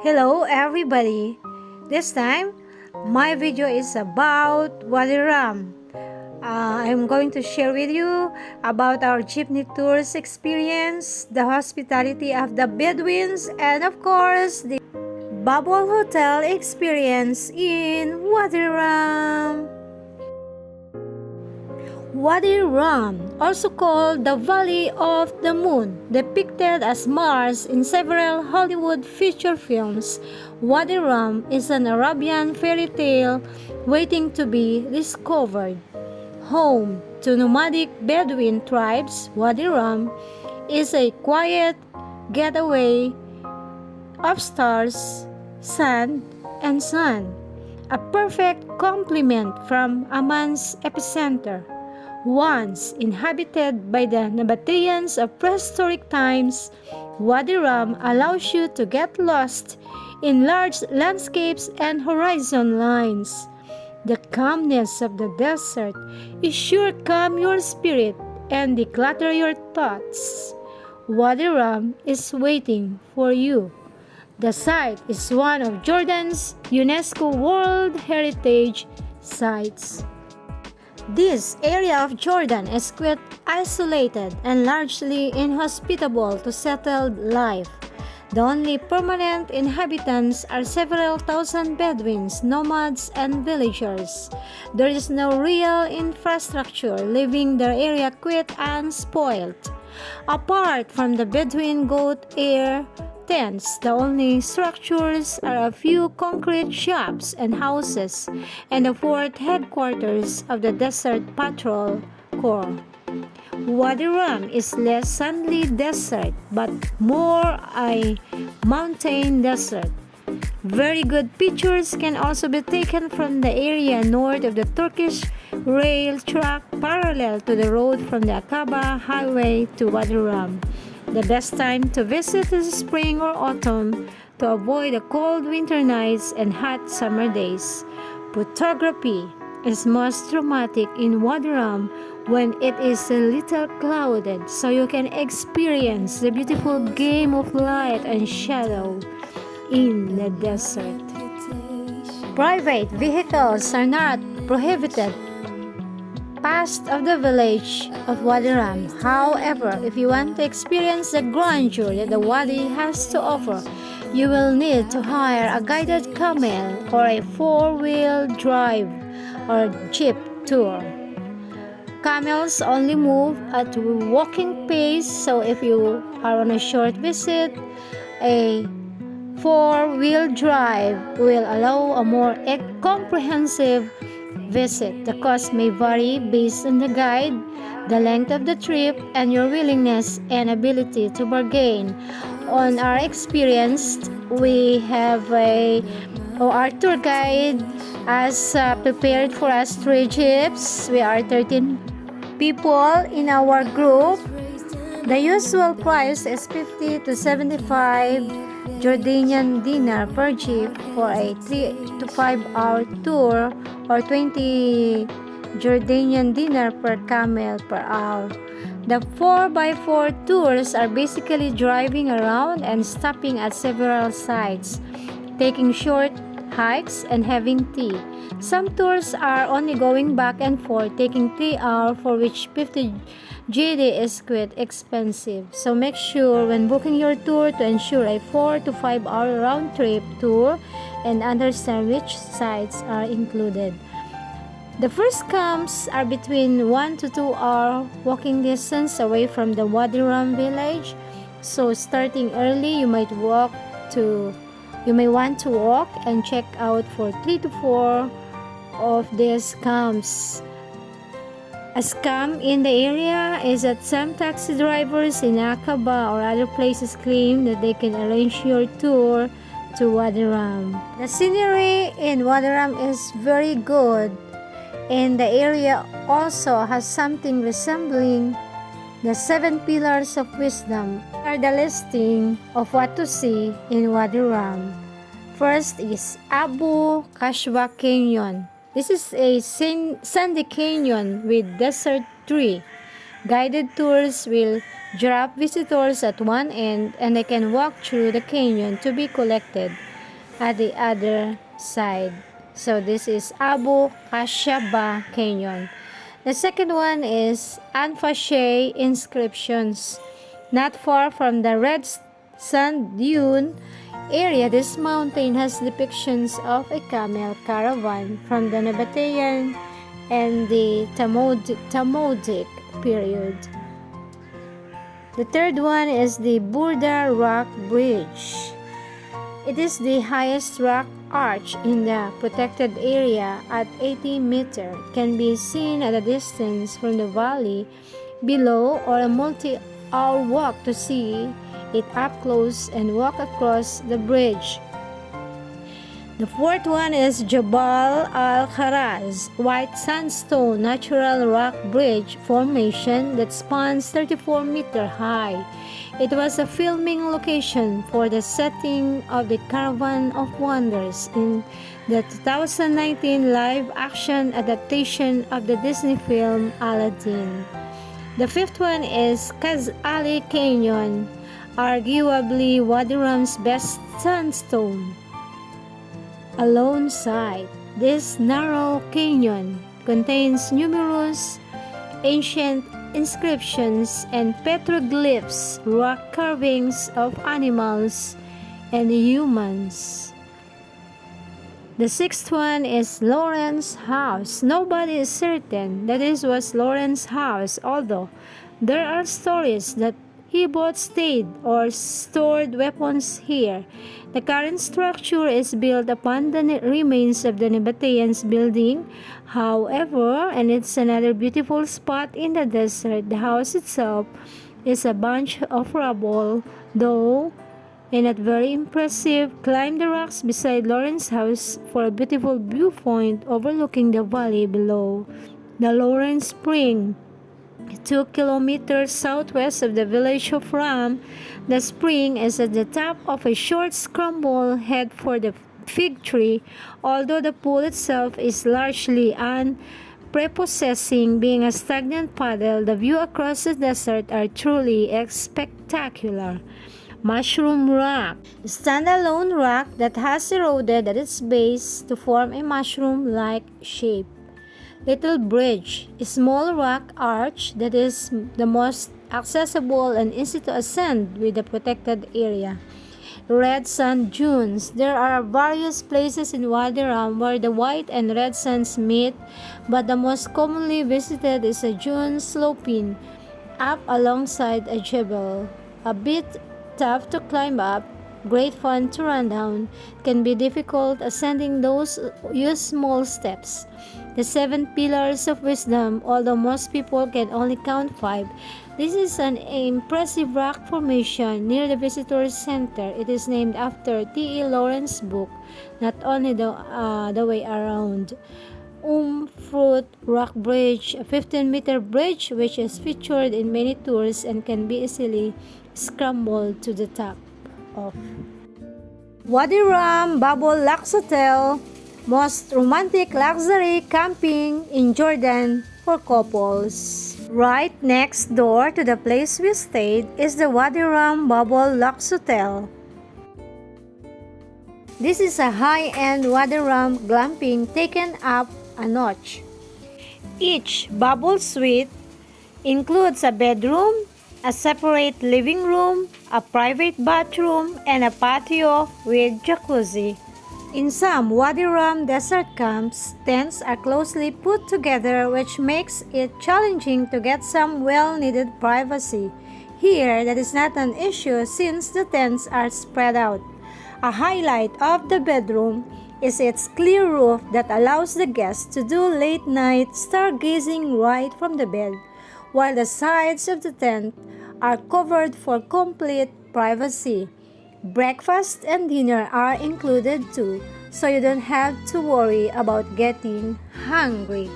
Hello everybody! This time, my video is about Wadi Rum. I'm going to share with you about our jeepney tours experience, the hospitality of the Bedouins, and of course, the Buble Hotel experience in Wadi Rum. Wadi Rum, also called the Valley of the Moon, depicted as Mars in several Hollywood feature films. Wadi Rum is an Arabian fairy tale waiting to be discovered. Home to nomadic Bedouin tribes, Wadi Rum is a quiet getaway of stars, sand, and sun, a perfect complement from Amman's epicenter. Once inhabited by the Nabateans of prehistoric times, Wadi Rum allows you to get lost in large landscapes and horizon lines. The calmness of the desert is sure calm your spirit and declutter your thoughts. Wadi Rum is waiting for you. The site is one of Jordan's UNESCO World Heritage Sites. This area of Jordan is quite isolated and largely inhospitable to settled life. The only permanent inhabitants are several thousand Bedouins, nomads, and villagers. There is no real infrastructure, leaving the area quite unspoiled. Apart from the Bedouin goat air tents, the only structures are a few concrete shops and houses and the fort headquarters of the Desert Patrol Corps. Wadi Rum is less sandy desert but more a mountain desert. Very good pictures can also be taken from the area north of the Turkish rail track parallel to the road from the Aqaba highway to Wadi Rum. The best time to visit is spring or autumn to avoid the cold winter nights and hot summer days. Photography is most dramatic in Wadi Rum when it is a little clouded, so you can experience the beautiful game of light and shadow in the desert. Private vehicles are not prohibited past of the village of Wadi Rum. However, if you want to experience the grandeur that the Wadi has to offer, you will need to hire a guided camel or a four-wheel drive or jeep tour. Camels only move at walking pace, so if you are on a short visit, a four-wheel drive will allow a more comprehensive visit. The cost may vary based on the guide, the length of the trip, and your willingness and ability to bargain. On our experience, we have our tour guide has prepared for us 3 jeeps. We are 13 people in our group. The usual price is 50 to 75 Jordanian dinar per jeep for a 3 to 5 hour tour, or 20 Jordanian dinar per camel per hour. The 4x4 tours are basically driving around and stopping at several sites, taking short hikes and having tea. Some tours are only going back and forth, taking 3 hours, for which 50 GD is quite expensive. So make sure when booking your tour to ensure a 4 to 5 hour round trip tour and understand which sites are included. The first camps are between 1 to 2 hour walking distance away from the Wadi Rum village. So starting early, you may want to walk and check out for 3 to 4 of these camps. A scam in the area is that some taxi drivers in Aqaba or other places claim that they can arrange your tour to Wadi Rum. The scenery in Wadi Rum is very good, and the area also has something resembling the 7 pillars of wisdom. Are the listing of what to see in Wadi Rum. First is Abu Kashwa Canyon. This is a sandy canyon with desert tree. Guided tours will drop visitors at one end and they can walk through the canyon to be collected at the other side. So this is Abu Kashaba Canyon. The second one is Anfashe inscriptions. Not far from the red sand dune area, this mountain has depictions of a camel caravan from the Nabatean and the Talmudic period. The third one is the Burda Rock Bridge. It is the highest rock arch in the protected area at 80 meters. It can be seen at a distance from the valley below or a multi-hour walk to see it up close and walk across the bridge. The fourth one is Jabal al-Kharaz, white sandstone natural rock bridge formation that spans 34 meters high. It was a filming location for the setting of the Caravan of Wonders in the 2019 live-action adaptation of the Disney film Aladdin. The fifth one is Kaz Ali Canyon, arguably Wadi Rum's best sandstone. A lone site, this narrow canyon contains numerous ancient inscriptions and petroglyphs, rock carvings of animals and humans. The sixth one is Lawrence's house. Nobody is certain that this was Lawrence's house, although there are stories that he both stayed or stored weapons here. The current structure is built upon the remains of the Nabateans building, however, and it's another beautiful spot in the desert. The house itself is a bunch of rubble, though not very impressive. Climb the rocks beside Lawrence's house for a beautiful viewpoint overlooking the valley below. The Lawrence Spring, 2 kilometers southwest of the village of Rum. The spring is at the top of a short scramble head for the fig tree, although the pool itself is largely unprepossessing, being a stagnant puddle. The view across the desert are truly spectacular. Mushroom Rock, a standalone rock that has eroded at its base to form a mushroom-like shape. Little Bridge, a small rock arch that is the most accessible and easy to ascend with the protected area. Red Sand Dunes. There are various places in Wadi Rum where the white and red sands meet, but the most commonly visited is a dune sloping up alongside a jebel. A bit tough to climb up, great fun to run down. Can be difficult ascending those, use small steps. The 7 Pillars of Wisdom, although most people can only count 5. This is an impressive rock formation near the Visitor Center. It is named after T.E. Lawrence's book, Not Only the Way Around. Fruit Rock Bridge, a 15-meter bridge which is featured in many tours and can be easily scrambled to the top of. Wadi Rum Buble Luxe Hotel, most romantic luxury camping in Jordan for couples. Right next door to the place we stayed is the Wadi Rum Buble Luxe Hotel. This is a high-end Wadi Rum glamping taken up a notch. Each bubble suite includes a bedroom, a separate living room, a private bathroom, and a patio with jacuzzi. In some Wadi Rum desert camps, tents are closely put together, which makes it challenging to get some well-needed privacy. Here, that is not an issue since the tents are spread out. A highlight of the bedroom is its clear roof that allows the guests to do late-night stargazing right from the bed, while the sides of the tent are covered for complete privacy. Breakfast and dinner are included too, so you don't have to worry about getting hungry.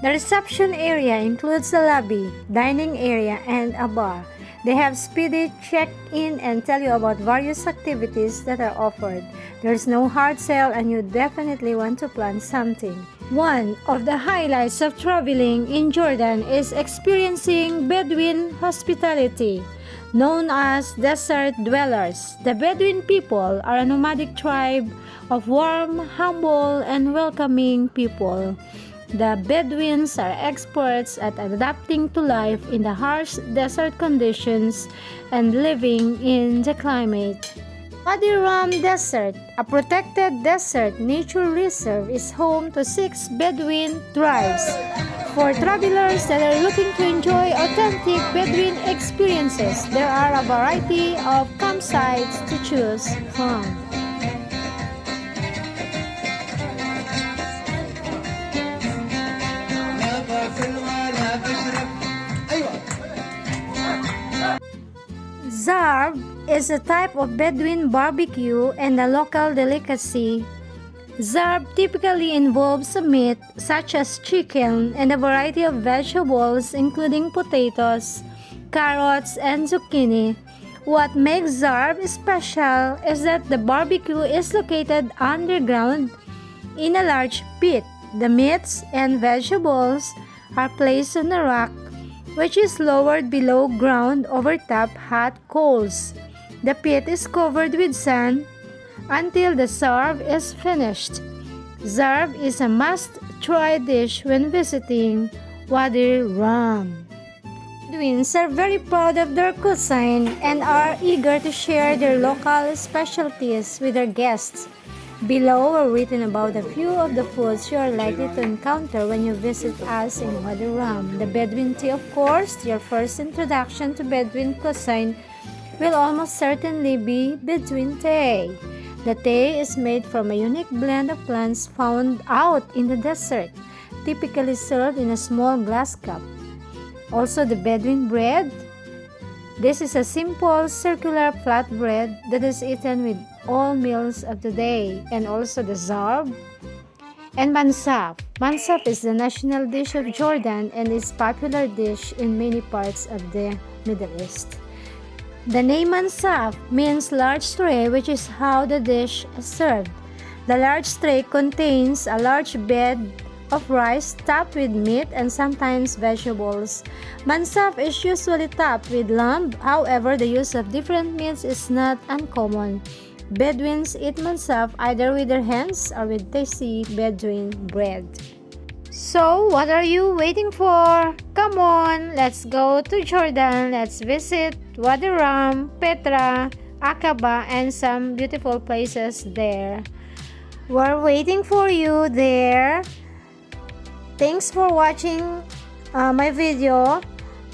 The reception area includes a lobby, dining area, and a bar. They have speedy check-in and tell you about various activities that are offered. There's no hard sell and you definitely want to plan something. One of the highlights of traveling in Jordan is experiencing Bedouin hospitality, known as desert dwellers. The Bedouin people are a nomadic tribe of warm, humble, and welcoming people. The Bedouins are experts at adapting to life in the harsh desert conditions and living in the climate. Wadi Rum Desert, a protected desert nature reserve, is home to 6 Bedouin tribes. For travelers that are looking to enjoy authentic Bedouin experiences, there are a variety of campsites to choose from. Zarb is a type of Bedouin barbecue and a local delicacy. Zarb typically involves a meat such as chicken and a variety of vegetables including potatoes, carrots, and zucchini. What makes Zarb special is that the barbecue is located underground in a large pit. The meats and vegetables are placed on a rack which is lowered below ground over top hot coals. The pit is covered with sand until the zarb is finished. Zarb is a must-try dish when visiting Wadi Rum. Bedouins are very proud of their cuisine and are eager to share their local specialties with their guests. Below are written about a few of the foods you are likely to encounter when you visit us in Wadi Rum. The Bedouin tea, of course. Your first introduction to Bedouin cuisine will almost certainly be Bedouin tea. The tea is made from a unique blend of plants found out in the desert, typically served in a small glass cup. Also, the Bedouin bread. This is a simple circular flat bread that is eaten with all meals of the day, and also the zarb and mansaf. Mansaf is the national dish of Jordan and is a popular dish in many parts of the Middle East. The name mansaf means large tray, which is how the dish is served. The large tray contains a large bed of rice topped with meat and sometimes vegetables. Mansaf is usually topped with lamb, however the use of different meats is not uncommon. Bedouins eat mansaf either with their hands or with tasty Bedouin bread. So, what are you waiting for? Come on, let's go to Jordan. Let's visit Wadi Rum, Petra, Aqaba, and some beautiful places there. We're waiting for you there. Thanks for watching my video.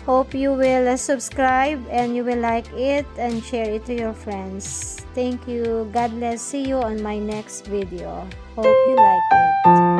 Hope you will subscribe and you will like it and share it to your friends. Thank you. God bless. See you on my next video. Hope you like it.